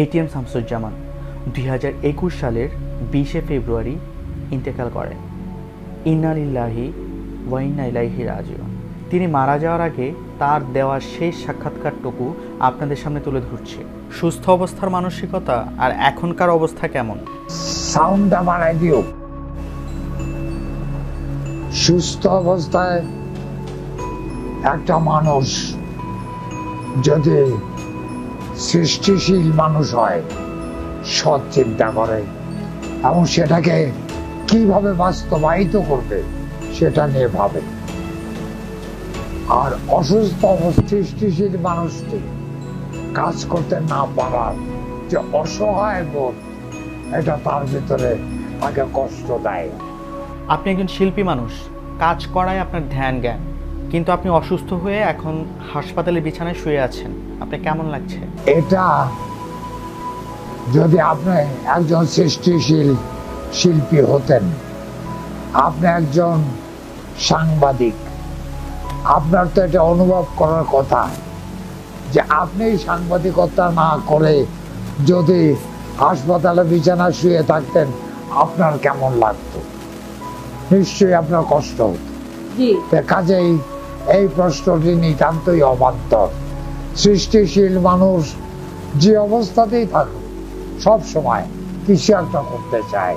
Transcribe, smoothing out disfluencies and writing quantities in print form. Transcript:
ATM Shamsuzzaman 2021 সালের 20শে ফেব্রুয়ারি ইন্তেকাল করেন। ইন্না লিল্লাহি ওয়া ইন্না ইলাইহি রাজিউন। তিনি মারা যাওয়ার আগে তার দেওয়া শেষ সাক্ষাৎকারটুকু আপনাদের সামনে তুলে ধরছি। সুস্থ অবস্থার মানসিকতা আর এখনকার অবস্থা কেমন? সাউন্ডটা বাড়াই দিও। সুস্থ অবস্থায় একটা মানুষ যদি সৃষ্টিশীল মানুষ হয়, সৎ চিন্তা করে এবং সেটাকে কিভাবে বাস্তবায়িত করবে সেটা নিয়ে ভাবে। আর অসুস্থ সৃষ্টিশীল মানুষটি কাজ করতে না পারার যে অসহায় বোধ, এটা তার ভিতরে আগে কষ্ট দেয়। আপনি একজন শিল্পী মানুষ, কাজ করায় আপনার ধ্যান জ্ঞান, কিন্তু আপনি অসুস্থ হয়ে এখন হাসপাতালের বিছানায় শুয়ে আছেন। আপনি কেমন লাগছে? এটা যদি আপনি একজন সৃষ্টিশীল শিল্পী হতেন, আপনি একজন সাংবাদিক, আপনার তো এটা অনুভব করার কথা যে আপনি সাংবাদিকতা না করে যদি হাসপাতালে বিছানা শুয়ে থাকতেন আপনার কেমন লাগতো? নিশ্চয়ই আপনার কষ্ট হতো। কাজেই এই প্রশ্নটি নিতান্তই অবান্তর। সৃষ্টিশীল মানুষ যে অবস্থাতেই থাকুক সব সময় কিছু একটা করতে চায়।